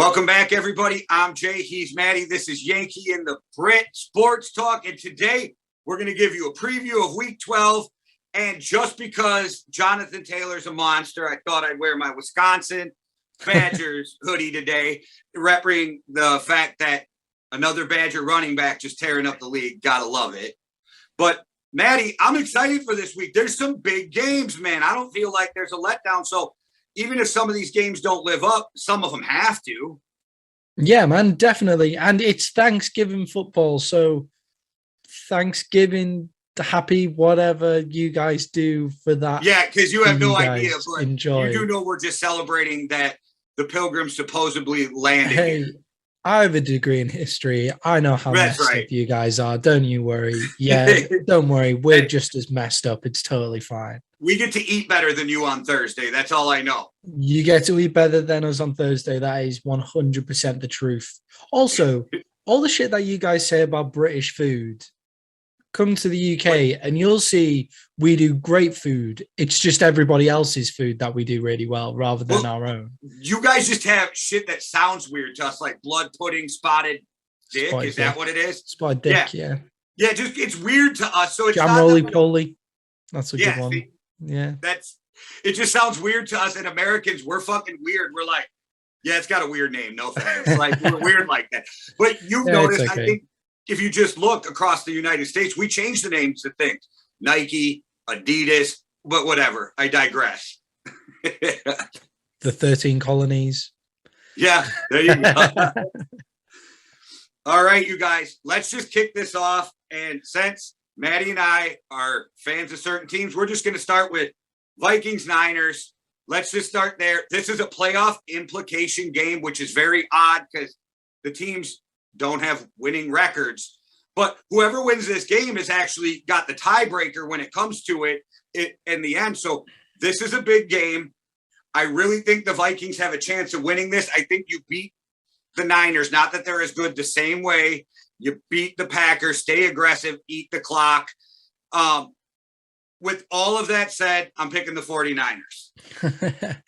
Welcome back, everybody. I'm Jay. He's Maddie. This is Yankee and the Brit Sports Talk. And today we're going to give you a preview of Week 12. And just because Jonathan Taylor's a monster, I thought I'd wear my Wisconsin Badgers hoodie today, repping the fact that another Badger running back just tearing up the league. Gotta love it. But Maddie, I'm excited for this week. There's some big games, man. I don't feel like there's a letdown. So even if some of these games don't live up, some of them have to. Yeah, man, definitely. And it's Thanksgiving football. So Thanksgiving, happy whatever you guys do for that. Yeah, because you have no idea. But enjoy. You do know we're just celebrating that the Pilgrims supposedly landed here. I have a degree in history. I know how messed up you guys are. Don't you worry. Yeah, don't worry. We're just as messed up. It's totally fine. We get to eat better than you on Thursday. That's all I know. You get to eat better than us on Thursday. That is 100% the truth. Also, all the shit that you guys say about British food, come to the UK and you'll see we do great food. It's just everybody else's food that we do really well rather than our own. You guys just have shit that sounds weird to us, like blood pudding, spotted dick. Is that what it is? Spotted dick, yeah. Yeah, just it's weird to us. So it's jam roly-poly. That's a good one. See, yeah. It just sounds weird to us. And Americans, we're fucking weird. We're like, yeah, it's got a weird name. No thanks. Like, we're weird like that. But you've noticed, okay. I think, if you just look across the United States, we changed the names of things. Nike, Adidas, but whatever. I digress. The 13 colonies. Yeah, there you go. All right, you guys, let's just kick this off. And since Maddie and I are fans of certain teams, we're just going to start with Vikings Niners. Let's just start there. This is a playoff implication game, which is very odd because the teams don't have winning records, but whoever wins this game has actually got the tiebreaker when it comes to it in the end. So this is a big game. I really think the Vikings have a chance of winning this. I think you beat the Niners, not that they're as good the same way. You beat the Packers, stay aggressive, eat the clock. With all of that said, I'm picking the 49ers.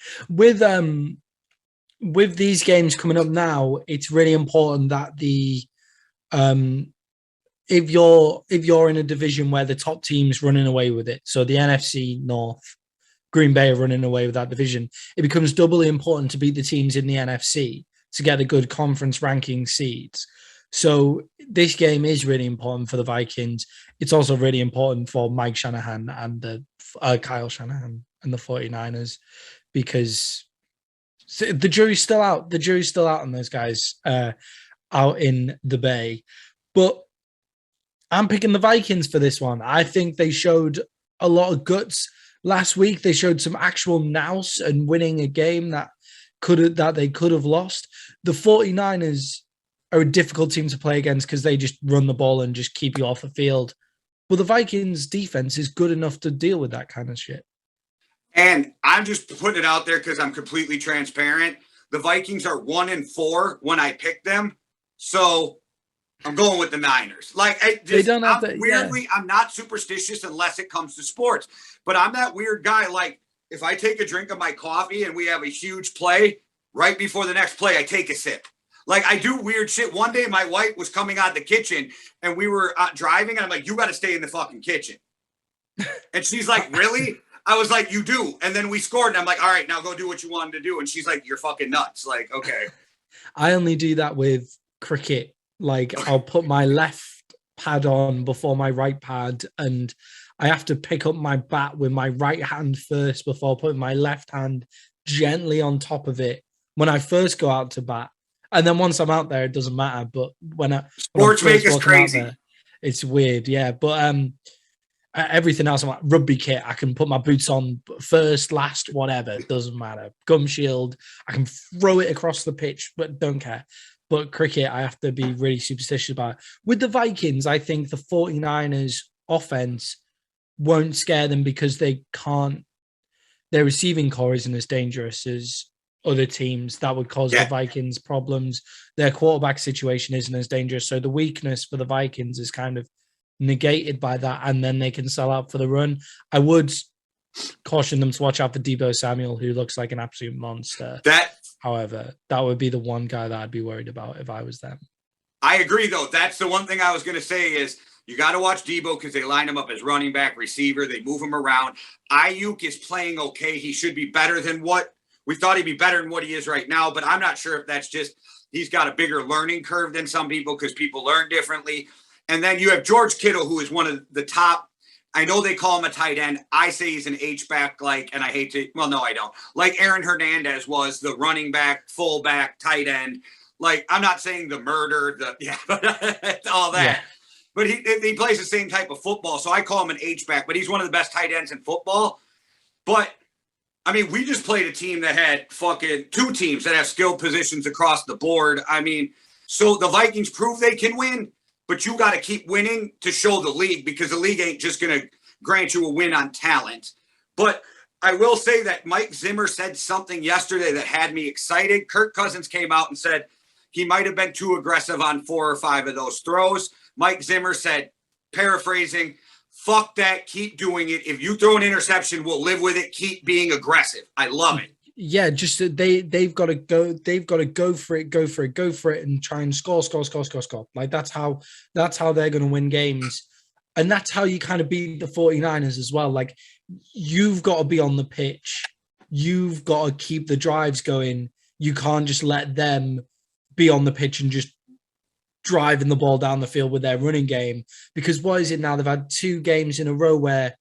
With these games coming up now, it's really important that if you're in a division where the top team's running away with it, so the NFC North, Green Bay are running away with that division, it becomes doubly important to beat the teams in the NFC to get a good conference ranking seeds. So this game is really important for the Vikings. It's also really important for Mike Shanahan and Kyle Shanahan and the 49ers because the jury's still out. The jury's still out on those guys out in the Bay. But I'm picking the Vikings for this one. I think they showed a lot of guts last week. They showed some actual nous and winning a game that they could have lost. The 49ers are a difficult team to play against because they just run the ball and just keep you off the field. But the Vikings defense is good enough to deal with that kind of shit. And I'm just putting it out there because I'm completely transparent. The Vikings are 1-4 when I pick them. So I'm going with the Niners. Like, I'm not superstitious unless it comes to sports. But I'm that weird guy. Like, if I take a drink of my coffee and we have a huge play, right before the next play, I take a sip. Like, I do weird shit. One day, my wife was coming out of the kitchen, and we were driving, and I'm like, you got to stay in the fucking kitchen. And she's like, really? I was like, you do. And then we scored, and I'm like, all right, now go do what you wanted to do. And she's like, you're fucking nuts. Like, okay. I only do that with cricket. Like, I'll put my left pad on before my right pad, and I have to pick up my bat with my right hand first before putting my left hand gently on top of it when I first go out to bat. And then once I'm out there, it doesn't matter. But sports make us crazy. There, it's weird, yeah. But everything else, I'm like rugby kit. I can put my boots on first, last, whatever. It doesn't matter. Gum shield. I can throw it across the pitch, but don't care. But cricket, I have to be really superstitious about it. With the Vikings, I think the 49ers offense won't scare them because they can't. Their receiving core isn't as dangerous as other teams that would cause the Vikings problems. Their quarterback situation isn't as dangerous. So the weakness for the Vikings is kind of negated by that, and then they can sell out for the run. I would caution them to watch out for Deebo Samuel, who looks like an absolute monster. However, that would be the one guy that I'd be worried about if I was them. I agree, though. That's the one thing I was going to say is you got to watch Debo because they line him up as running back, receiver. They move him around. Ayuk is playing okay. He should be better than what we thought he'd be better than what he is right now. But I'm not sure if that's just he's got a bigger learning curve than some people because people learn differently. And then you have George Kittle, who is one of the top. I know they call him a tight end. I say he's an H-back, and I hate to – well, no, I don't. Like Aaron Hernandez was the running back, fullback, tight end. I'm not saying the murder, all that. Yeah. But he plays the same type of football, so I call him an H-back, but he's one of the best tight ends in football. But, I mean, we just played a team that had two teams that have skilled positions across the board. I mean, so the Vikings prove they can win, but you got to keep winning to show the league because the league ain't just going to grant you a win on talent. But I will say that Mike Zimmer said something yesterday that had me excited. Kirk Cousins came out and said he might have been too aggressive on 4 or 5 of those throws. Mike Zimmer said, paraphrasing, fuck that, keep doing it. If you throw an interception, we'll live with it. Keep being aggressive. I love it. Yeah, just they've got to go for it and try and score. Like that's how they're going to win games. And that's how you kind of beat the 49ers as well. Like you've got to be on the pitch. You've got to keep the drives going. You can't just let them be on the pitch and just driving the ball down the field with their running game. Because what is it now? They've had 2 games in a row where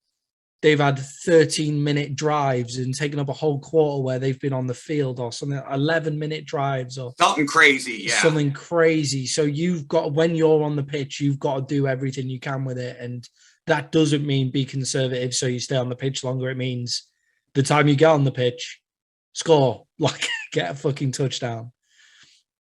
they've had 13-minute drives and taken up a whole quarter where they've been on the field or something, 11-minute drives or something crazy. Yeah. Something crazy. So you've got, when you're on the pitch, you've got to do everything you can with it. And that doesn't mean be conservative so you stay on the pitch longer. It means the time you get on the pitch, score, get a fucking touchdown.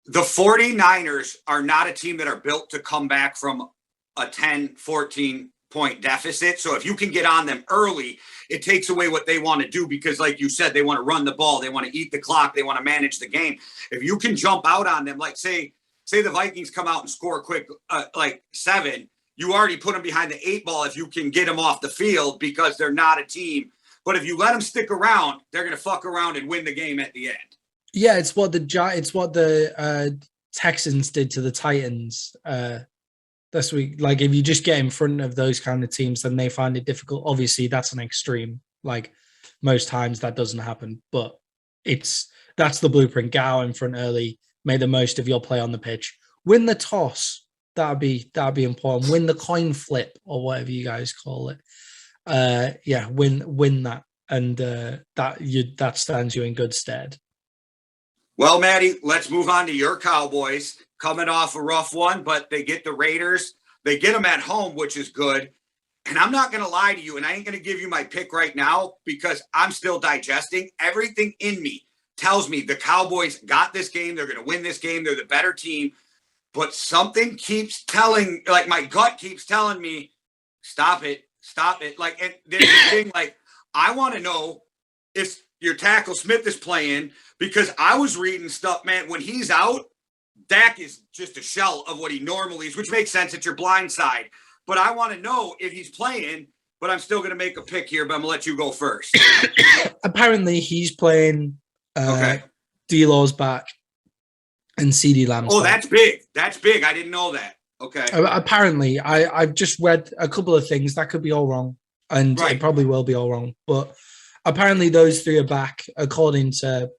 The 49ers are not a team that are built to come back from a 10, 14-point deficit. So if you can get on them early, it takes away what they want to do because, like you said, they want to run the ball. They want to eat the clock. They want to manage the game. If you can jump out on them, like say the Vikings come out and score quick, 7, you already put them behind the 8 ball if you can get them off the field because they're not a team. But if you let them stick around, they're going to fuck around and win the game at the end. Yeah, it's what the Texans did to the Titans this week. Like, if you just get in front of those kind of teams, then they find it difficult. Obviously, that's an extreme. Like, most times that doesn't happen, but that's the blueprint. Get out in front early, make the most of your play on the pitch, win the toss. That'd be important. Win the coin flip or whatever you guys call it. Win that, and that stands you in good stead. Well, Maddie, let's move on to your Cowboys. Coming off a rough one, but they get the Raiders. They get them at home, which is good. And I'm not going to lie to you, and I ain't going to give you my pick right now because I'm still digesting. Everything in me tells me the Cowboys got this game. They're going to win this game. They're the better team. But something keeps telling, like my gut keeps telling me, stop it. Like, and there's this thing, like, I want to know if your tackle Smith is playing because I was reading stuff, man, when he's out, Dak is just a shell of what he normally is, which makes sense. It's your blind side. But I want to know if he's playing, but I'm still going to make a pick here, but I'm going to let you go first. Apparently he's playing. Okay. D-Law's back and CeeDee Lamb's back. That's big. That's big. I didn't know that. Okay. Apparently, I've just read a couple of things that could be all wrong, and It probably will be all wrong. But apparently, those 3 are back, according to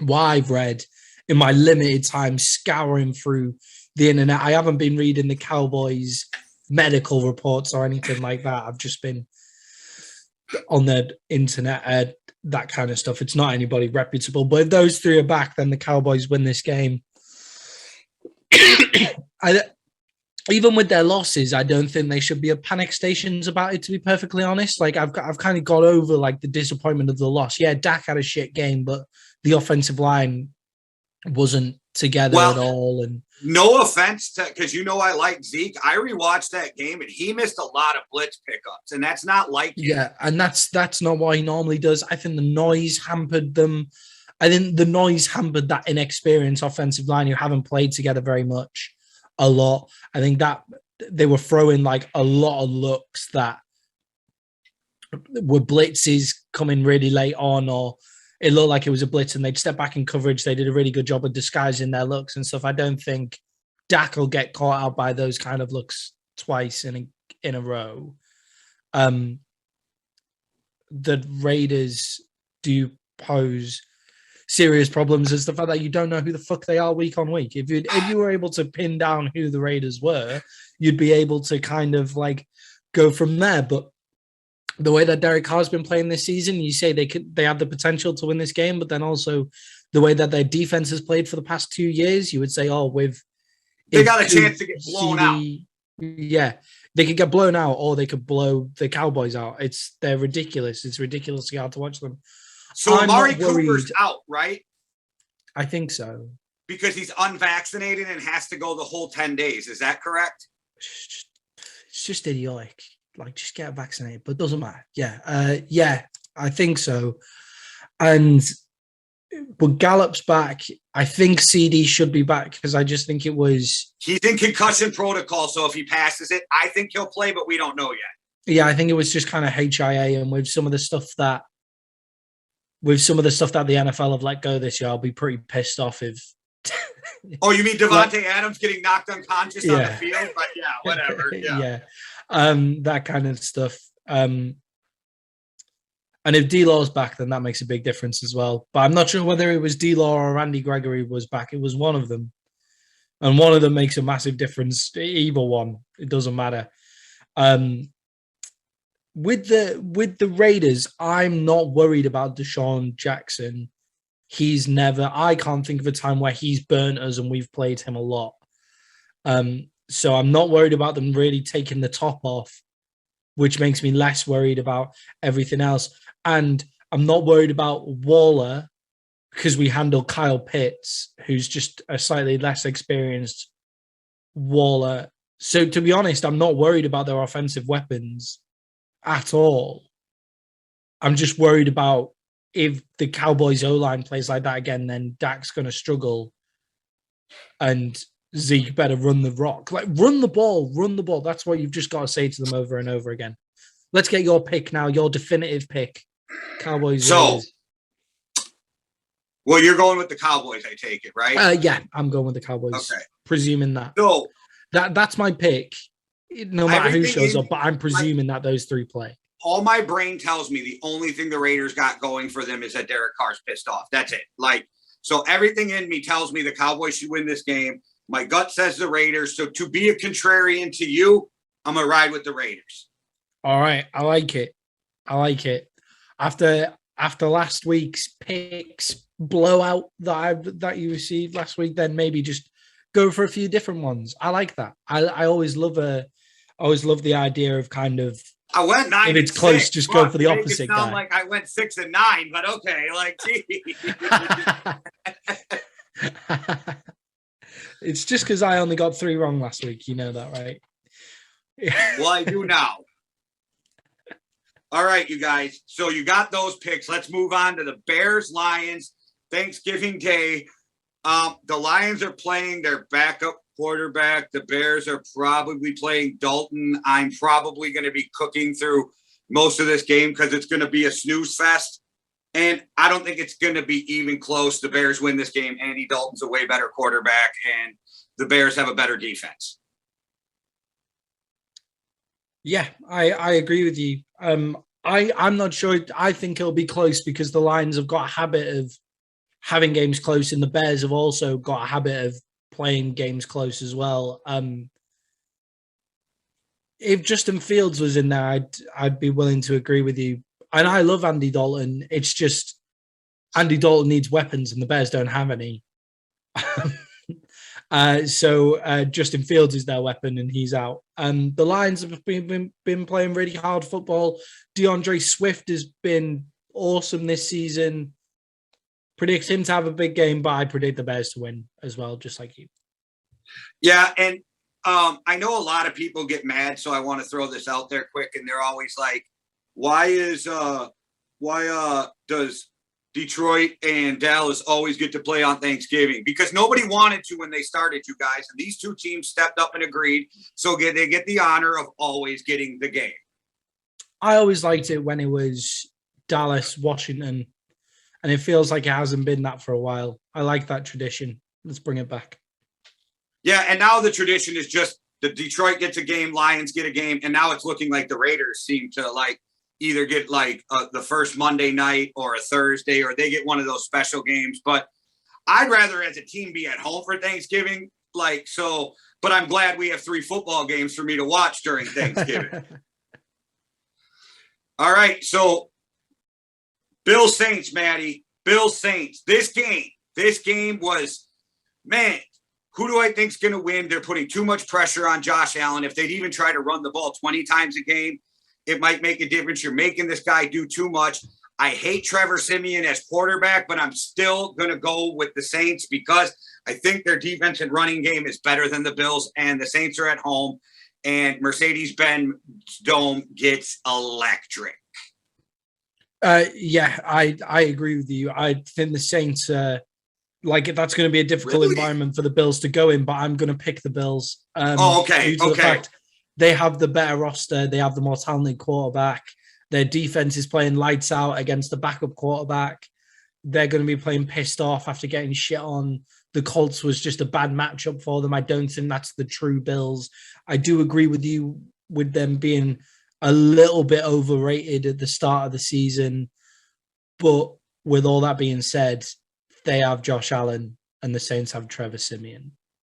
what I've read in my limited time scouring through the internet. I haven't been reading the Cowboys medical reports or anything like that. I've just been on the internet, that kind of stuff. It's not anybody reputable. But if those 3 are back, then the Cowboys win this game. Even with their losses, I don't think they should be at panic stations about it, to be perfectly honest. Like, I've kind of got over like the disappointment of the loss. Yeah, Dak had a shit game, but the offensive line wasn't together at all. And no offense to, because I like Zeke. I rewatched that game and he missed a lot of blitz pickups, and that's not like him. Yeah, and that's not what he normally does. I think the noise hampered them. I think the noise hampered that inexperienced offensive line who haven't played together very much a lot. I think that they were throwing like a lot of looks that were blitzes coming really late on, or it looked like it was a blitz and they'd step back in coverage. They did a really good job of disguising their looks and stuff. I don't think Dak will get caught out by those kind of looks twice in a row. The Raiders do pose serious problems is the fact that you don't know who the fuck they are week on week. If you were able to pin down who the Raiders were, you'd be able to kind of like go from there. But the way that Derek Carr's been playing this season, you say they have the potential to win this game, but then also the way that their defense has played for the past 2 years, you would say, they got a chance to get blown out. Yeah, they could get blown out, or they could blow the Cowboys out. They're ridiculous. It's ridiculously hard to watch them. So Amari Cooper's out, right? I think so. Because he's unvaccinated and has to go the whole 10 days. Is that correct? It's just idiotic. Like, just get vaccinated, but it doesn't matter. Yeah, I think so. But Gallup's back. I think CD should be back because I just think he's in concussion protocol. So if he passes it, I think he'll play, but we don't know yet. Yeah, I think it was just kind of HIA, and with some of the stuff that the NFL have let go this year, I'll be pretty pissed off if. Oh, you mean Devontae Adams getting knocked unconscious on the field? But yeah, whatever. Yeah. That kind of stuff. And if D-Law's back, then that makes a big difference as well. But I'm not sure whether it was D-Law or Randy Gregory was back. It was one of them. And one of them makes a massive difference. Either one. It doesn't matter. With the Raiders, I'm not worried about Deshaun Jackson. I can't think of a time where he's burnt us and we've played him a lot. So I'm not worried about them really taking the top off, which makes me less worried about everything else. And I'm not worried about Waller because we handle Kyle Pitts, who's just a slightly less experienced Waller. So to be honest, I'm not worried about their offensive weapons at all. I'm just worried about if the Cowboys O-line plays like that again, then Dak's going to struggle and Zeke better run the rock. Like, run the ball. That's what you've just got to say to them over and over again. Let's get your pick now, your definitive pick. Cowboys. Well, you're going with the Cowboys, I take it, right? Yeah, I'm going with the Cowboys. Okay. Presuming that. So that's my pick, no matter who shows up, but I'm presuming that those three play. All my brain tells me the only thing the Raiders got going for them is that Derek Carr's pissed off. That's it. So everything in me tells me the Cowboys should win this game. My gut says the Raiders. So to be a contrarian to you, I'm going to ride with the Raiders. All right. I like it. After last week's picks blowout that you received last week, then maybe just go for a few different ones. I like that. I always love the idea of kind of, I went 9. If it's close, just go for the opposite guy. Sound like I went 6 and 9, but okay, It's just because I only got 3 wrong last week. You know that, right? Well, I do now. All right, you guys. So you got those picks. Let's move on to the Bears-Lions Thanksgiving Day. The Lions are playing their backup quarterback. The Bears are probably playing Dalton. I'm probably going to be cooking through most of this game because it's going to be a snooze fest. And I don't think it's going to be even close. The Bears win this game. Andy Dalton's a way better quarterback, and the Bears have a better defense. Yeah, I agree with you. I'm not sure. I think it'll be close because the Lions have got a habit of having games close, and the Bears have also got a habit of playing games close as well. If Justin Fields was in there, I'd be willing to agree with you. And I love Andy Dalton. It's just Andy Dalton needs weapons, and the Bears don't have any. So Justin Fields is their weapon, and he's out. The Lions have been playing really hard football. DeAndre Swift has been awesome this season. Predict him to have a big game, but I predict the Bears to win as well, just like you. Yeah, and I know a lot of people get mad, so I want to throw this out there quick, and they're always like, why does Detroit and Dallas always get to play on Thanksgiving? Because nobody wanted to when they started, you guys, and these two teams stepped up and agreed, so they get the honor of always getting the game. I always liked it when it was Dallas, Washington, and it feels like it hasn't been that for a while. I like that tradition. Let's bring it back. Yeah, and now the tradition is just the Detroit gets a game, Lions get a game, and now it's looking like the Raiders seem to like either get like the first Monday night or a Thursday, or they get one of those special games. But I'd rather as a team be at home for Thanksgiving, but I'm glad we have 3 football games for me to watch during Thanksgiving. All right, so Bills Saints, Maddie. Bills Saints. This game was, man, who do I think's going to win? They're putting too much pressure on Josh Allen. If they'd even try to run the ball 20 times a game, it might make a difference. You're making this guy do too much. I hate Trevor Siemian as quarterback, but I'm still going to go with the Saints because I think their defense and running game is better than the Bills, and the Saints are at home, and Mercedes-Benz Dome gets electric. Yeah, I agree with you. I think the Saints, that's going to be a difficult environment for the Bills to go in, but I'm going to pick the Bills. Okay. The fact they have the better roster, they have the more talented quarterback. Their defense is playing lights out against the backup quarterback. They're going to be playing pissed off after getting shit on. The Colts was just a bad matchup for them. I don't think that's the true Bills. I do agree with you with them being a little bit overrated at the start of the season. But with all that being said, they have Josh Allen and the Saints have Trevor Siemian.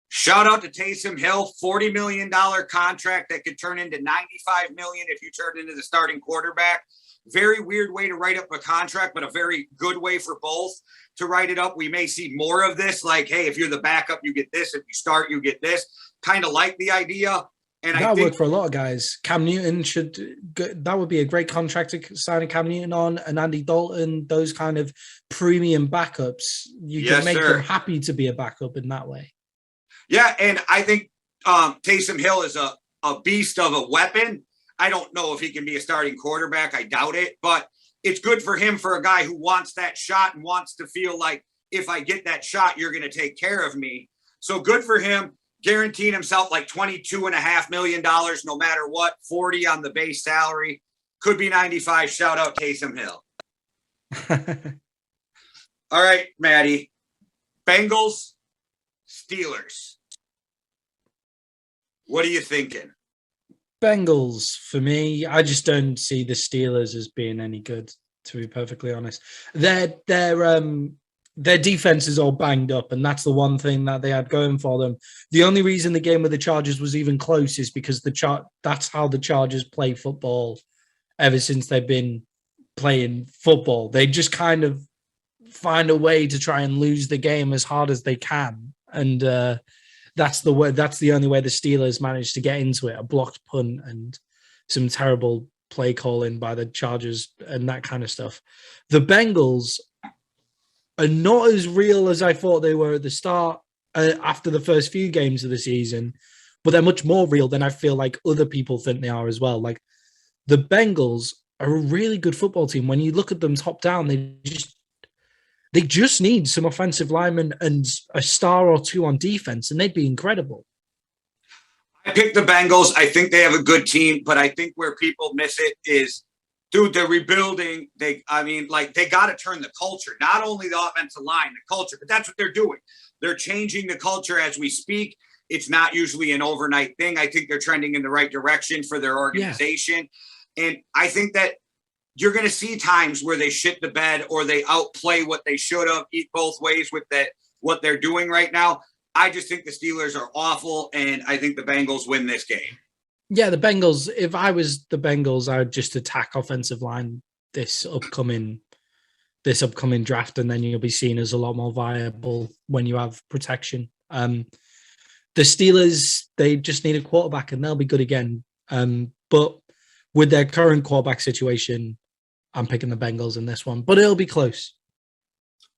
Shout out to Taysom Hill, $40 million contract that could turn into $95 million if you turn into the starting quarterback. Very weird way to write up a contract, but a very good way for both to write it up. We may see more of this, like, hey, if you're the backup, you get this. If you start, you get this. Kind of like the idea. And that would work for a lot of guys. Cam Newton that would be a great contract to sign a Cam Newton on, and Andy Dalton, those kind of premium backups. You can make them happy to be a backup in that way. Yeah, and I think Taysom Hill is a beast of a weapon. I don't know if he can be a starting quarterback. I doubt it, but it's good for him, for a guy who wants that shot and wants to feel like, if I get that shot, you're going to take care of me. So good for him. Guaranteed himself like $22.5 million, no matter what, 40 on the base salary. Could be 95. Shout out Taysom Hill. All right, Maddie. Bengals, Steelers. What are you thinking? Bengals, for me. I just don't see the Steelers as being any good, to be perfectly honest. Their defense is all banged up, and that's the one thing that they had going for them. The only reason the game with the Chargers was even close is because that's how the Chargers play football ever since they've been playing football. They just kind of find a way to try and lose the game as hard as they can. And that's the only way the Steelers managed to get into it, a blocked punt and some terrible play calling by the Chargers and that kind of stuff. The Bengals are not as real as I thought they were at the start after the first few games of the season, but they're much more real than I feel like other people think they are as well. Like, the Bengals are a really good football team. When you look at them top down, they just need some offensive linemen and a star or two on defense, and they'd be incredible. I picked the Bengals. I think they have a good team, but I think where people miss it is, dude, they're rebuilding. They got to turn the culture, not only the offensive line, the culture, but that's what they're doing. They're changing the culture as we speak. It's not usually an overnight thing. I think they're trending in the right direction for their organization. Yeah. And I think that you're going to see times where they shit the bed or they outplay what they should have, eat both ways with what they're doing right now. I just think the Steelers are awful, and I think the Bengals win this game. Yeah, the Bengals, if I was the Bengals, I would just attack offensive line this upcoming draft, and then you'll be seen as a lot more viable when you have protection. The Steelers, they just need a quarterback, and they'll be good again. But with their current quarterback situation, I'm picking the Bengals in this one, but it'll be close.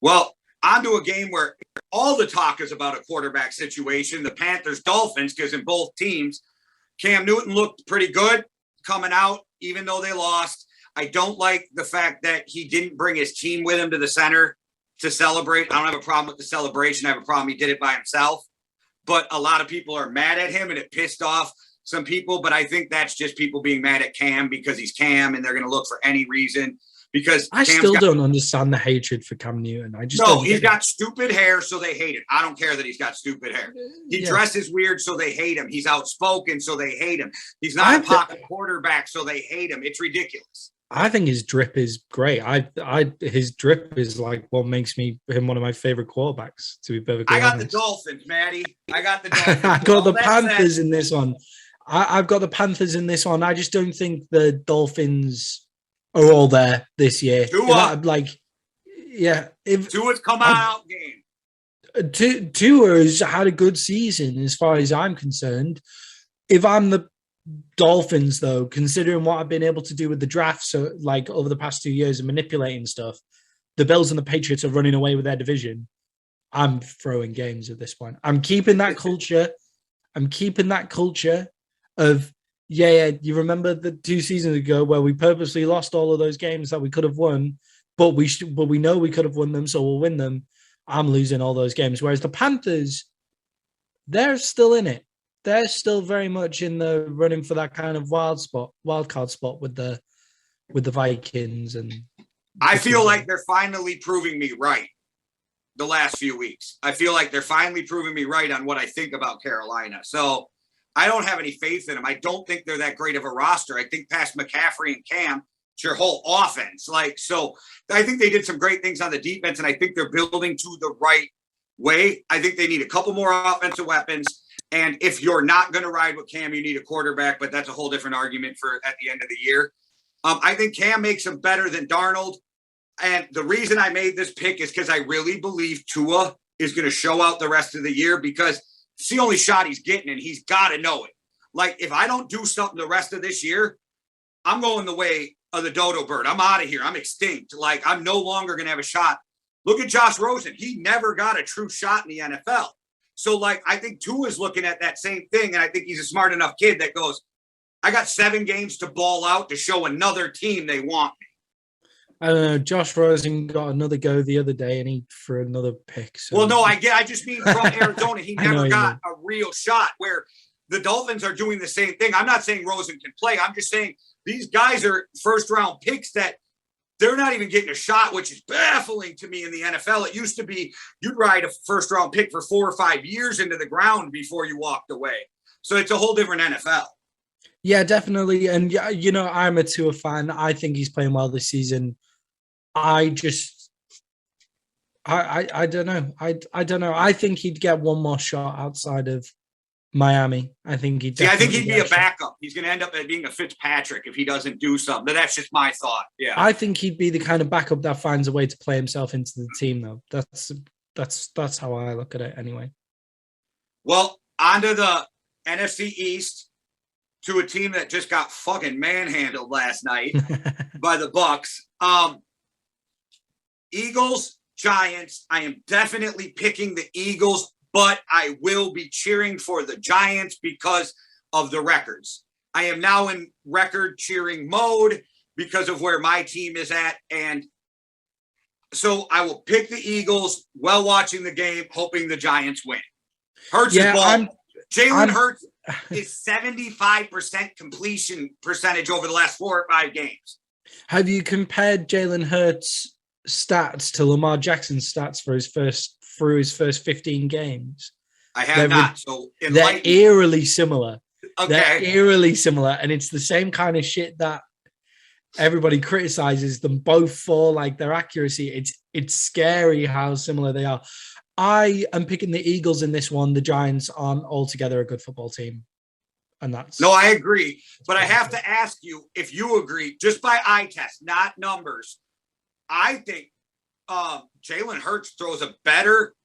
Well, on to a game where all the talk is about a quarterback situation, the Panthers-Dolphins, because in both teams, Cam Newton looked pretty good coming out, even though they lost. I don't like the fact that he didn't bring his team with him to the center to celebrate. I don't have a problem with the celebration. I have a problem he did it by himself. But a lot of people are mad at him, and it pissed off some people. But I think that's just people being mad at Cam because he's Cam, and they're going to look for any reason because I still don't understand the hatred for Cam Newton. He's got stupid hair, so they hate him. I don't care that he's got stupid hair. He dresses weird, so they hate him. He's outspoken, so they hate him. He's not a pocket quarterback, so they hate him. It's ridiculous. I think his drip is great. His drip is like what makes him one of my favorite quarterbacks. To be perfectly honest, I got the Dolphins, Maddie. I got the Dolphins. I got the Panthers in this one. I've got the Panthers in this one. I just don't think the Dolphins are all there this year. If Tua's come out game. Tua's had a good season as far as I'm concerned. If I'm the Dolphins, though, considering what I've been able to do with the draft, so like over the past 2 years and manipulating stuff, the Bills and the Patriots are running away with their division. I'm throwing games at this point. I'm keeping that culture. Of you remember the 2 seasons ago where we purposely lost all of those games that we could have won, but we know we could have won them, so we'll win them. I'm losing all those games. Whereas the Panthers, they're still in it. They're still very much in the running for that kind of wild card spot with the Vikings. And I feel like they're finally proving me right the last few weeks. I feel like they're finally proving me right on what I think about Carolina. So I don't have any faith in them. I don't think they're that great of a roster. I think past McCaffrey and Cam, it's your whole offense. So I think they did some great things on the defense, and I think they're building to the right way. I think they need a couple more offensive weapons. And if you're not going to ride with Cam, you need a quarterback, but that's a whole different argument for at the end of the year. I think Cam makes him better than Darnold. And the reason I made this pick is because I really believe Tua is going to show out the rest of the year, because it's the only shot he's getting, and he's got to know it. Like, if I don't do something the rest of this year, I'm going the way of the dodo bird. I'm out of here. I'm extinct. Like, I'm no longer going to have a shot. Look at Josh Rosen. He never got a true shot in the NFL. So, like, I think Tua's looking at that same thing, and I think he's a smart enough kid that goes, I got 7 games to ball out to show another team they want me. I don't know. Josh Rosen got another go the other day, and he threw another pick. So. Well, no, I just mean from Arizona, he never got a real shot, where the Dolphins are doing the same thing. I'm not saying Rosen can play. I'm just saying these guys are first-round picks that they're not even getting a shot, which is baffling to me in the NFL. It used to be you'd ride a first-round pick for 4 or 5 years into the ground before you walked away. So it's a whole different NFL. Yeah, definitely. And, I'm a Tua fan. I think he's playing well this season. I don't know. I don't know. I think he'd get one more shot outside of Miami. I think he'd be a backup. He's going to end up being a Fitzpatrick if he doesn't do something. But that's just my thought. Yeah, I think he'd be the kind of backup that finds a way to play himself into the team, though. That's how I look at it, anyway. Well, onto the NFC East, to a team that just got fucking manhandled last night by the Bucs. Eagles, Giants. I am definitely picking the Eagles, but I will be cheering for the Giants because of the records. I am now in record cheering mode because of where my team is at. And so I will pick the Eagles while watching the game, hoping the Giants win. Hurts is ball. Jalen Hurts is 75% completion percentage over the last 4 or 5 games. Have you compared Jalen Hurts' stats to Lamar Jackson's stats for his first 15 games? I have not. So they're eerily similar. Okay. They're eerily similar, and it's the same kind of shit that everybody criticizes them both for, like their accuracy. It's scary how similar they are. I am picking the Eagles in this one. The Giants aren't altogether a good football team. And that's... No, I agree. But I have to ask you if you agree, just by eye test, not numbers. I think Jalen Hurts throws a better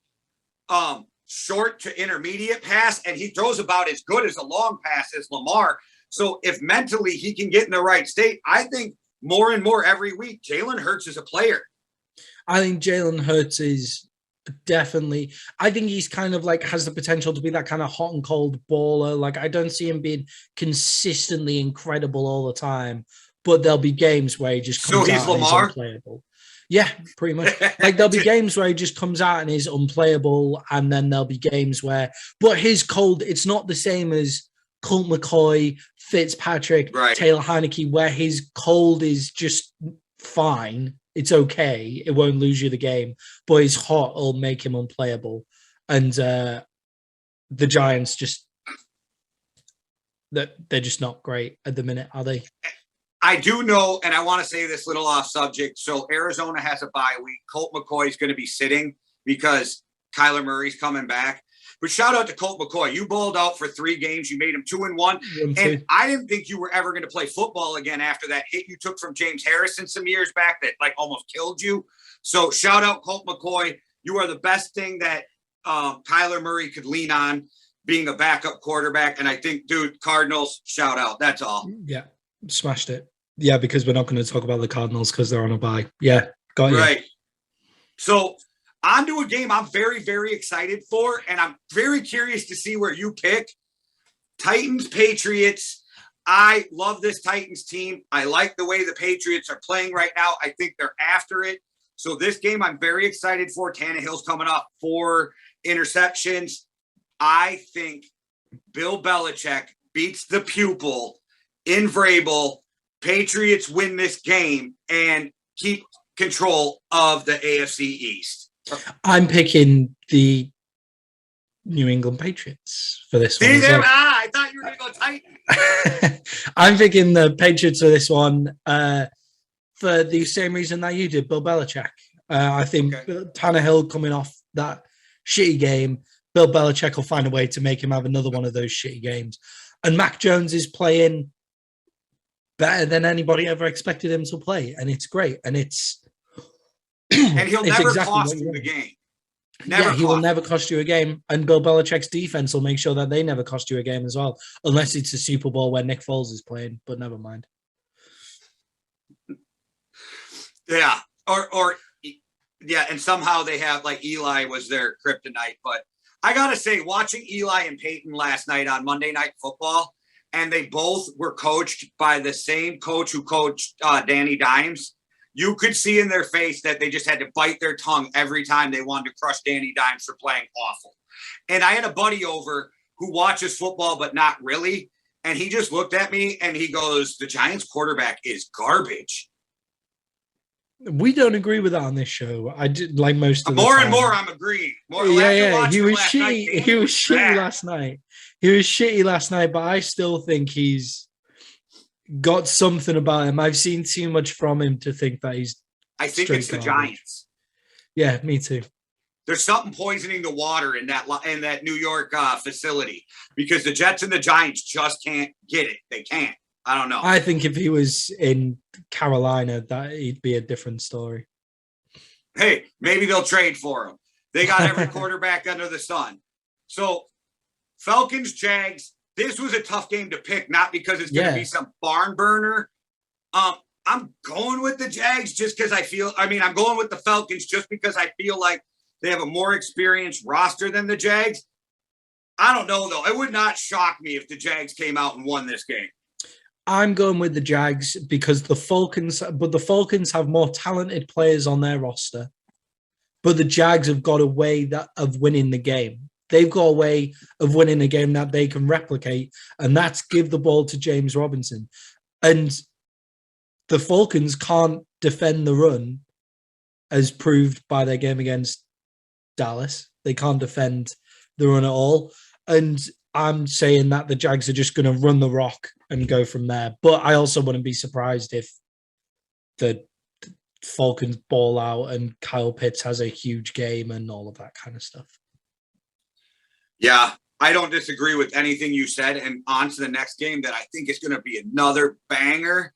short to intermediate pass, and he throws about as good as a long pass as Lamar. So if mentally he can get in the right state, I think more and more every week, Jalen Hurts is a player. I think Jalen Hurts is definitely, I think he's kind of like has the potential to be that kind of hot and cold baller. Like, I don't see him being consistently incredible all the time, but there'll be games where he just comes out and is unplayable. Yeah, pretty much. Like, there'll be games where he just comes out and is unplayable, and then there'll be games where, but his cold, it's not the same as Colt McCoy, Fitzpatrick, right, Taylor Heineke, where his cold is just fine. It's okay. It won't lose you the game, but his hot will make him unplayable. And the Giants they're just not great at the minute, are they? I do know, and I want to say this little off subject. So Arizona has a bye week. Colt McCoy is going to be sitting because Kyler Murray's coming back. But shout out to Colt McCoy. You balled out for 3 games. You made him 2-1. And I didn't think you were ever going to play football again after that hit you took from James Harrison some years back that like almost killed you. So shout out Colt McCoy. You are the best thing that Kyler Murray could lean on being a backup quarterback. And I think, dude, Cardinals, shout out. That's all. Yeah, smashed it. Yeah, because we're not going to talk about the Cardinals because they're on a bye. Yeah, got you. Right. So on to a game I'm very, very excited for, and I'm very curious to see where you pick. Titans, Patriots. I love this Titans team. I like the way the Patriots are playing right now. I think they're after it. So this game I'm very excited for. Tannehill's coming off 4 interceptions. I think Bill Belichick beats the pupil in Vrabel. Patriots win this game and keep control of the AFC East. I'm picking the New England Patriots for this one. I thought you were going to go Titans. I'm picking the Patriots for this one for the same reason that you did, Bill Belichick. I think Tannehill coming off that shitty game, Bill Belichick will find a way to make him have another one of those shitty games. And Mac Jones is playing better than anybody ever expected him to play. And it's great. And it's... and he'll never cost you the game. He will never cost you a game. And Bill Belichick's defense will make sure that they never cost you a game as well. Unless it's a Super Bowl where Nick Foles is playing. But never mind. Yeah. Yeah, and somehow they have, like, Eli was their kryptonite. But I got to say, watching Eli and Peyton last night on Monday Night Football, and they both were coached by the same coach who coached Danny Dimes, you could see in their face that they just had to bite their tongue every time they wanted to crush Danny Dimes for playing awful. And I had a buddy over who watches football, but not really. And he just looked at me and he goes, the Giants quarterback is garbage. We don't agree with that on this show. I did like most of the more time. And more I'm agreeing. Yeah. He was shitty. He was shitty last night. He was shitty last night, but I still think he's got something about him. I've seen too much from him to think that he's. I think it's the Giants. Yeah, me too. There's something poisoning the water in that New York facility because the Jets and the Giants just can't get it. They can't. I don't know. I think if he was in Carolina, that he'd be a different story. Hey, maybe they'll trade for him. They got every quarterback under the sun. So, Falcons, Jags. This was a tough game to pick, not because it's going to be some barn burner. I'm going with the Jags just because I'm going with the Falcons just because I feel like they have a more experienced roster than the Jags. I don't know, though. It would not shock me if the Jags came out and won this game. I'm going with the Jags because the Falcons have more talented players on their roster. But the Jags have got a way of winning the game. They've got a way of winning a game that they can replicate, and that's give the ball to James Robinson. And the Falcons can't defend the run, as proved by their game against Dallas. They can't defend the run at all. And I'm saying that the Jags are just going to run the rock and go from there. But I also wouldn't be surprised if the Falcons ball out and Kyle Pitts has a huge game and all of that kind of stuff. Yeah, I don't disagree with anything you said. And on to the next game that I think is going to be another banger.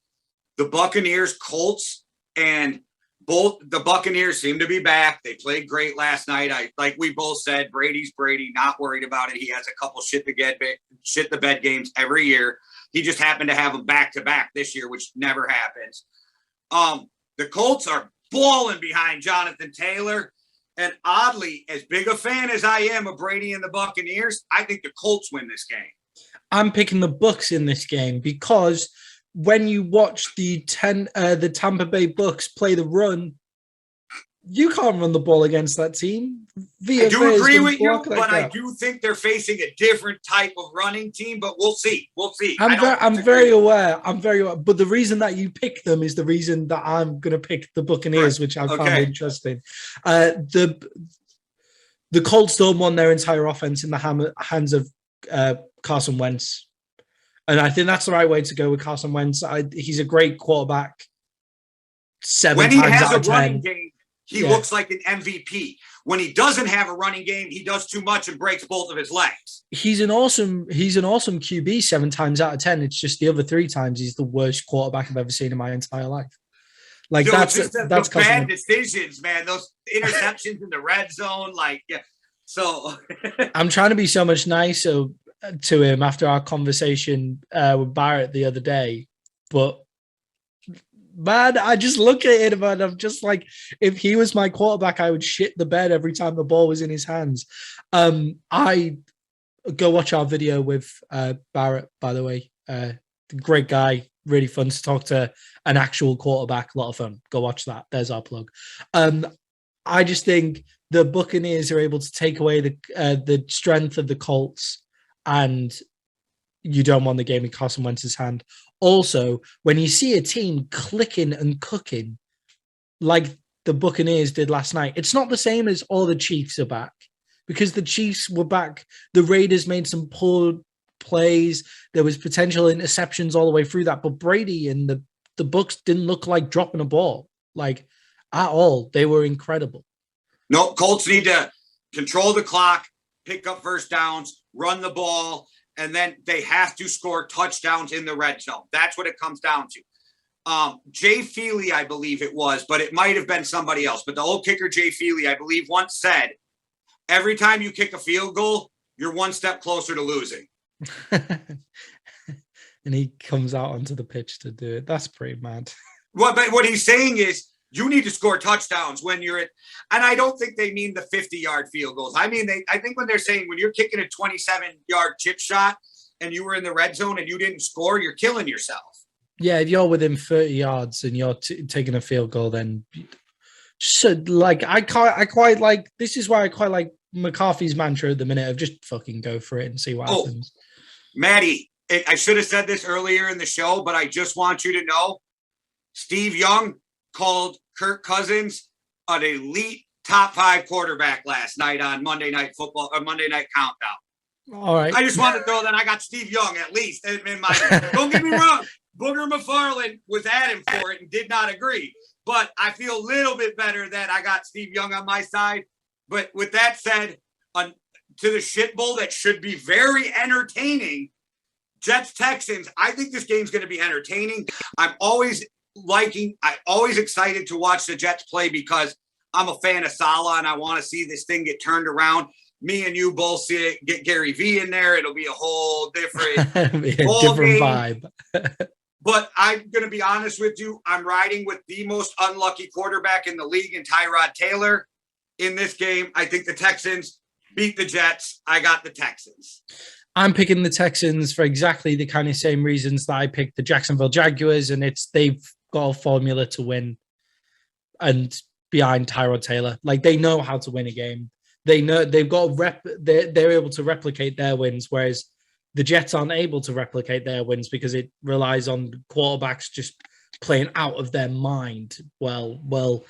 The Buccaneers, Colts, and both the Buccaneers seem to be back. They played great last night. Like we both said, Brady's Brady, not worried about it. He has a couple shit the bed games every year. He just happened to have them back to back this year, which never happens. The Colts are balling behind Jonathan Taylor. And oddly, as big a fan as I am of Brady and the Buccaneers, I think the Colts win this game. I'm picking the Bucs in this game because when you watch the Tampa Bay Bucs play the run, you can't run the ball against that team. I do agree with you, but I do think they're facing a different type of running team, but we'll see. We'll see. I'm very aware. But the reason that you pick them is the reason that I'm going to pick the Buccaneers, which I found interesting. The Colts don't want their entire offense in the hands of Carson Wentz. And I think that's the right way to go with Carson Wentz. He's a great quarterback. When he has a running game, he looks like an MVP. When he doesn't have a running game, he does too much and breaks both of his legs. He's an awesome QB 7 times out of 10. It's just the other 3 times he's the worst quarterback I've ever seen in my entire life. Like, that's bad decisions, man. Those interceptions in the red zone, So I'm trying to be so much nicer to him after our conversation with Barrett the other day, but man, I just look at him and I'm just like, if he was my quarterback, I would shit the bed every time the ball was in his hands. I go watch our video with Barrett, by the way. Great guy, really fun to talk to an actual quarterback, a lot of fun. Go watch that. There's our plug. I just think the Buccaneers are able to take away the strength of the Colts, and you don't want the game in Carson Wentz's hand. Also, when you see a team clicking and cooking like the Buccaneers did last night, it's not the same as all the Chiefs are back, because the Chiefs were back. The Raiders made some poor plays. There was potential interceptions all the way through that, but Brady and the Bucs didn't look like dropping a ball, like, at all. They were incredible. No, Colts need to control the clock, pick up first downs, run the ball, and then they have to score touchdowns in the red zone. That's what it comes down to. Jay Feely, I believe it was, but it might have been somebody else. But the old kicker, Jay Feely, I believe once said, every time you kick a field goal, you're one step closer to losing. And he comes out onto the pitch to do it. That's pretty mad. Well, but what he's saying is, you need to score touchdowns when you're at, and I don't think they mean the 50-yard field goals. I mean, I think when they're saying when you're kicking a 27-yard chip shot and you were in the red zone and you didn't score, you're killing yourself. Yeah, if you're within 30 yards and you're taking a field goal, then just like I quite like. This is why I quite like McCarthy's mantra at the minute of just fucking go for it and see what happens. Maddie, I should have said this earlier in the show, but I just want you to know, Steve Young called Kirk Cousins an elite top 5 quarterback last night on Monday Night Football or Monday Night Countdown. All right. I just want to throw that. I got Steve Young at least in my. Don't get me wrong. Booger McFarland was at him for it and did not agree. But I feel a little bit better that I got Steve Young on my side. But with that said, to the shit bowl that should be very entertaining, Jets-Texans, I think this game's going to be entertaining. I'm always excited to watch the Jets play because I'm a fan of Saleh and I want to see this thing get turned around. Me and you both see it, get Gary V in there. It'll be a whole different, vibe. But I'm going to be honest with you. I'm riding with the most unlucky quarterback in the league in Tyrod Taylor in this game. I think the Texans beat the Jets. I got the Texans. I'm picking the Texans for exactly the kind of same reasons that I picked the Jacksonville Jaguars, and they've got a formula to win and behind Tyrod Taylor. Like, they know how to win a game. They know they've got they're able to replicate their wins, whereas the Jets aren't able to replicate their wins because it relies on quarterbacks just playing out of their mind. Well,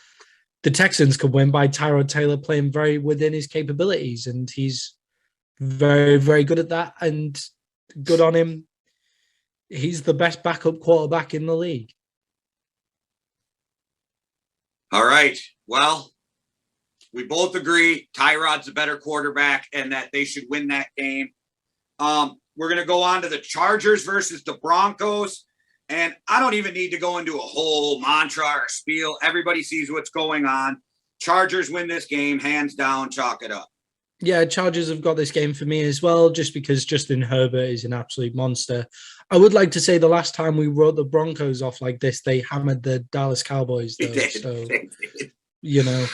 the Texans could win by Tyrod Taylor playing very within his capabilities, and he's very, very good at that, and good on him. He's the best backup quarterback in the league. All right. Well, we both agree Tyrod's a better quarterback and that they should win that game. We're going to go on to the Chargers versus the Broncos. And I don't even need to go into a whole mantra or spiel. Everybody sees what's going on. Chargers win this game, hands down, chalk it up. Yeah, Chargers have got this game for me as well, just because Justin Herbert is an absolute monster. I would like to say the last time we wrote the Broncos off like this, they hammered the Dallas Cowboys, though. So, you know,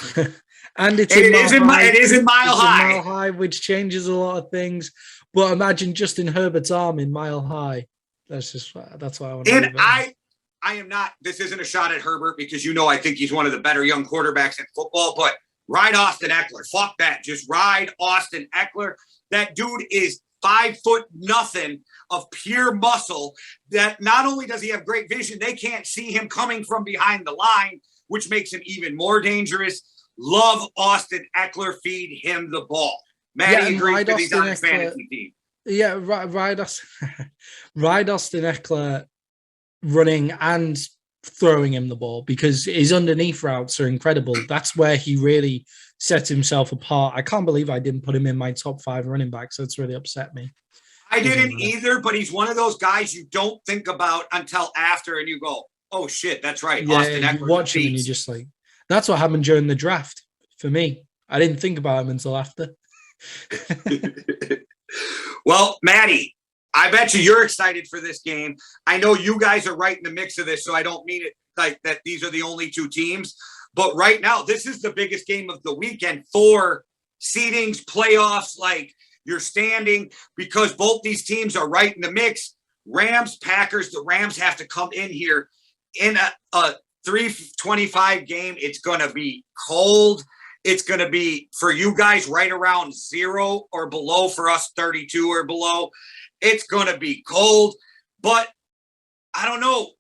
and it is in Mile High, which changes a lot of things. But imagine Justin Herbert's arm in Mile High. That's why I want to. And I am not. This isn't a shot at Herbert because I think he's one of the better young quarterbacks in football. But ride Austin Eckler. Fuck that. Just ride Austin Eckler. That dude is 5'0" of pure muscle that not only does he have great vision, they can't see him coming from behind the line, which makes him even more dangerous. Love Austin Eckler. Feed him the ball. Maddie agrees because he's on his fantasy team. Yeah, ride Austin Eckler running and throwing him the ball because his underneath routes are incredible. That's where he really sets himself apart. I can't believe I didn't put him in my top 5 running backs. That's really upset me. I didn't either, but he's one of those guys you don't think about until after and you go, oh shit, that's right. Yeah, Austin Eckler. You watch him and you just like, that's what happened during the draft for me. I didn't think about him until after. Well, Maddie, I bet you're excited for this game. I know you guys are right in the mix of this, so I don't mean it like that these are the only 2 teams. But right now, this is the biggest game of the weekend for seedings, playoffs, like your standing, because both these teams are right in the mix. Rams, Packers, the Rams have to come in here in a 325 game. It's going to be cold. It's going to be, for you guys, right around 0 or below. For us, 32 or below. It's going to be cold. But I don't know.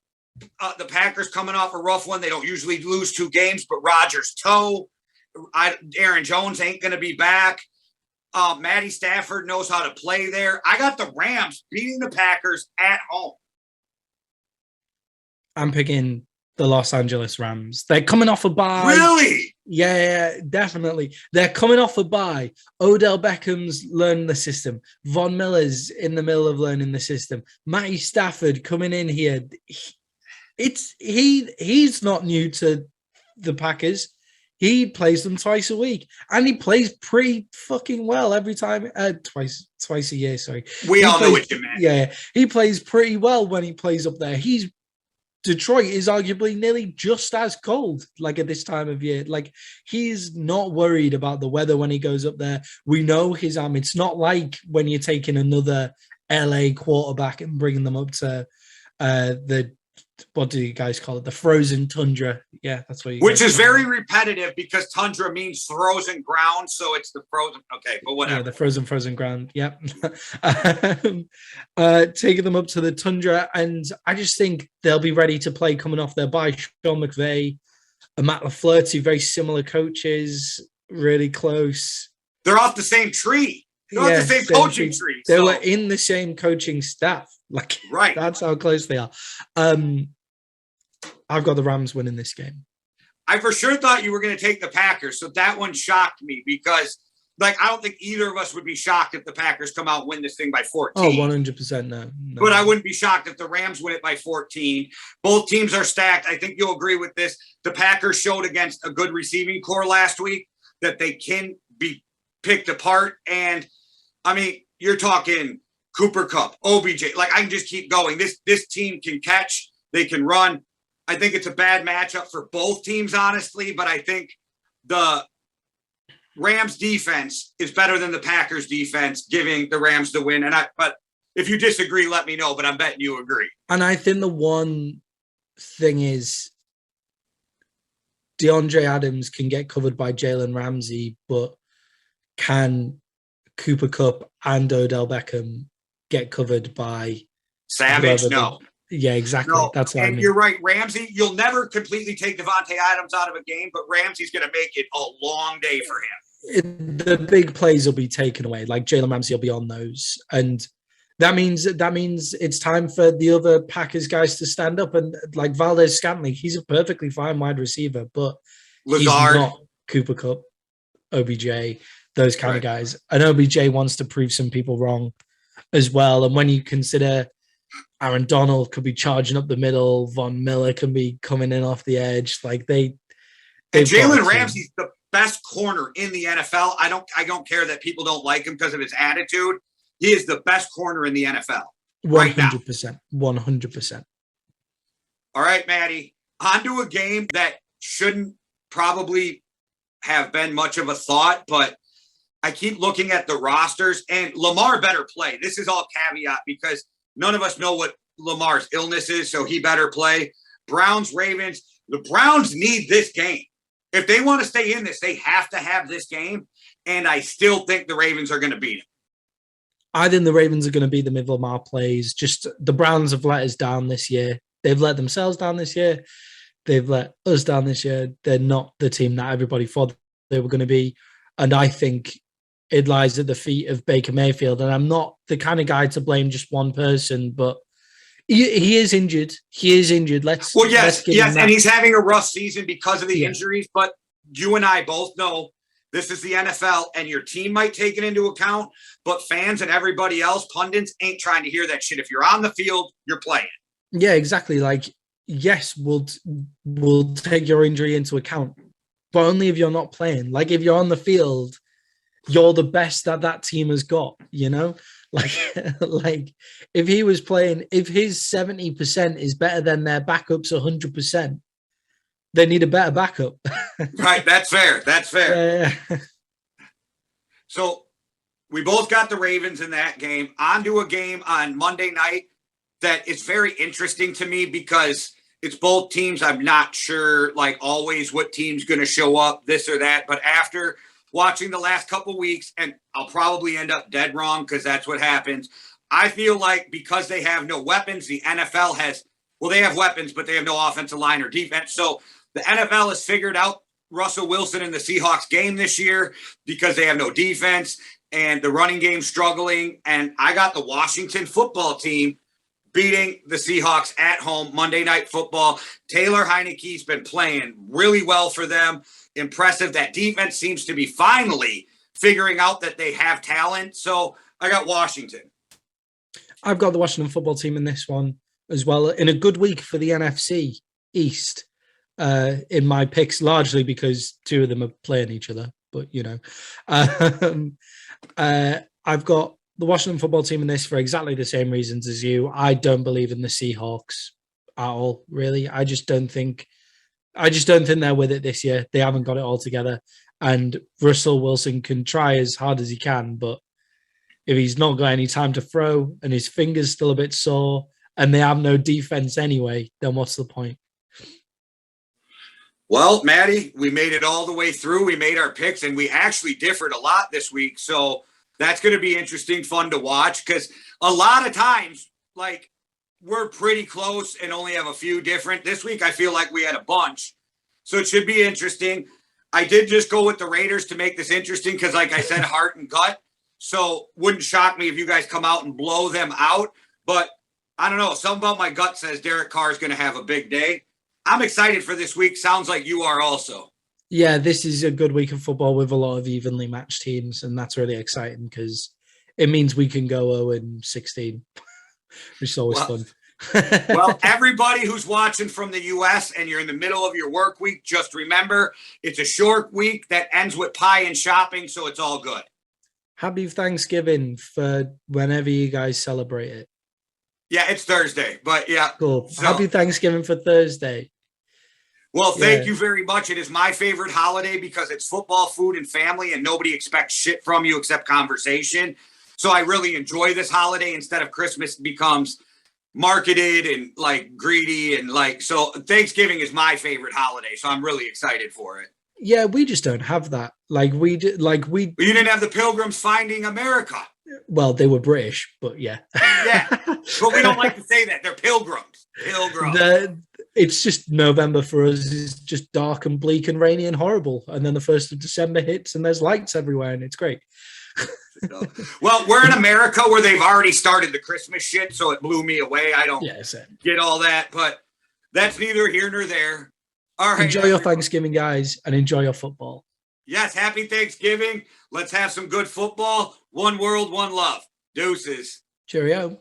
The Packers coming off a rough one. They don't usually lose 2 games, but Rodgers' toe. Aaron Jones ain't going to be back. Matty Stafford knows how to play there. I got the Rams beating the Packers at home. I'm picking the Los Angeles Rams. They're coming off a bye. Really? Yeah, definitely. They're coming off a bye. Odell Beckham's learning the system. Von Miller's in the middle of learning the system. Matty Stafford coming in here. He's not new to the Packers. He plays them twice a week, and he plays pretty fucking well every time. Twice a year. Sorry. We all know what you meant. Yeah, he plays pretty well when he plays up there. Detroit is arguably nearly just as cold, like at this time of year. Like, he's not worried about the weather when he goes up there. We know his arm. It's not like when you're taking another LA quarterback and bringing them up to what do you guys call it? The frozen tundra. Yeah, that's what you. Which is very repetitive because tundra means frozen ground, so it's the frozen. Okay, but whatever. Yeah, the frozen ground. Yep. Taking them up to the tundra, and I just think they'll be ready to play coming off their bye. Sean McVay, Matt LaFleur, 2 very similar coaches, really close. They're off the same tree. They're off the same coaching tree. They were in the same coaching staff. Like, right. That's how close they are. I've got the Rams winning this game. I for sure thought you were going to take the Packers, so that one shocked me because, like, I don't think either of us would be shocked if the Packers come out and win this thing by 14. Oh, 100% no. But I wouldn't be shocked if the Rams win it by 14. Both teams are stacked. I think you'll agree with this. The Packers showed against a good receiving core last week that they can be picked apart. And, I mean, you're talking Cooper Kupp, OBJ. Like, I can just keep going. This team can catch. They can run. I think it's a bad matchup for both teams, honestly, but I think the Rams defense is better than the Packers defense, giving the Rams the win. But if you disagree, let me know, but I'm betting you agree. And I think the one thing is DeAndre Adams can get covered by Jalen Ramsey, but can Cooper Kupp and Odell Beckham get covered by Savage? No. Yeah, exactly. No, that's what I mean. You're right, Ramsey. You'll never completely take Devontae Adams out of a game, but Ramsey's going to make it a long day for him. The big plays will be taken away. Like, Jalen Ramsey will be on those, and that means it's time for the other Packers guys to stand up. And like Valdez Scantling, he's a perfectly fine wide receiver, but he's not Cooper Kupp, OBJ, those kind of guys. And OBJ wants to prove some people wrong as well. And when you consider Aaron Donald could be charging up the middle, Von Miller can be coming in off the edge. Like, and Jalen Ramsey's the best corner in the NFL. I don't care that people don't like him because of his attitude. He is the best corner in the NFL. 100%. 100%. All right, Maddie. On to a game that shouldn't probably have been much of a thought, but I keep looking at the rosters, and Lamar better play. This is all caveat because none of us know what Lamar's illness is, so he better play. Browns, Ravens. The Browns need this game. If they want to stay in this, they have to have this game. And I still think the Ravens are going to beat them. I think the Ravens are going to beat them if Lamar plays. Just the Browns have let us down this year. They've let themselves down this year. They've let us down this year. They're not the team that everybody thought they were going to be. And I think it lies at the feet of Baker Mayfield. And I'm not the kind of guy to blame just one person, but he is injured. He is injured. Let's yes, and he's having a rough season because of the injuries. But you and I both know this is the NFL, and your team might take it into account, but fans and everybody else, pundits, ain't trying to hear that shit. If you're on the field, you're playing. Yeah, exactly. Like, yes, we'll take your injury into account, but only if you're not playing. Like, if you're on the field, you're the best that team has got, you know? Like if he was playing, if his 70% is better than their backups 100%, they need a better backup. Right, that's fair. That's fair. Yeah. So we both got the Ravens in that game. On to a game on Monday night that is very interesting to me because it's both teams. I'm not sure, like always, what team's going to show up, this or that. But after watching the last couple weeks, and I'll probably end up dead wrong because that's what happens. I feel like because they have no weapons, the NFL has, well, they have weapons, but they have no offensive line or defense. So the NFL has figured out Russell Wilson in the Seahawks game this year because they have no defense and the running game struggling. And I got the Washington football team beating the Seahawks at home, Monday Night Football. Taylor Heineke's been playing really well for them. Impressive. That defense seems to be finally figuring out that they have talent. So I got Washington. I've got the Washington football team in this one as well. In a good week for the NFC East in my picks, largely because two of them are playing each other. But, you know, I've got the Washington football team in this for exactly the same reasons as you. I don't believe in the Seahawks at all, really. I just don't think they're with it this year. They haven't got it all together. And Russell Wilson can try as hard as he can, but if he's not got any time to throw and his finger's still a bit sore and they have no defense anyway, then what's the point? Well, Maddie, we made it all the way through. We made our picks, and we actually differed a lot this week. So that's going to be interesting, fun to watch, because a lot of times, like, we're pretty close and only have a few different. This week, I feel like we had a bunch. So it should be interesting. I did just go with the Raiders to make this interesting because, like I said, heart and gut. So wouldn't shock me if you guys come out and blow them out. But I don't know. Something about my gut says Derek Carr is going to have a big day. I'm excited for this week. Sounds like you are also. Yeah, this is a good week of football with a lot of evenly matched teams, and that's really exciting because it means we can go 0-16, which is always fun. Well, everybody who's watching from the U.S. and you're in the middle of your work week, just remember it's a short week that ends with pie and shopping, so it's all good. Happy Thanksgiving for whenever you guys celebrate it. Yeah, it's Thursday, but yeah. Cool. So, happy Thanksgiving for Thursday. Well, thank you very much. It is my favorite holiday because it's football, food, and family, and nobody expects shit from you except conversation. So I really enjoy this holiday instead of Christmas becomes marketed and like greedy and like, so Thanksgiving is my favorite holiday. So I'm really excited for it. Yeah, we just don't have that. You didn't have the Pilgrims finding America. Well, they were British, but yeah. Yeah, but we don't like to say that. They're pilgrims. It's just November for us. It's just dark and bleak and rainy and horrible. And then the 1st of December hits and there's lights everywhere and it's great. Well, we're in America where they've already started the Christmas shit, so it blew me away. I don't get all that, but that's neither here nor there. All right. Enjoy your Thanksgiving, guys, and enjoy your football. Yes, happy Thanksgiving. Let's have some good football. One world, one love. Deuces. Cheerio.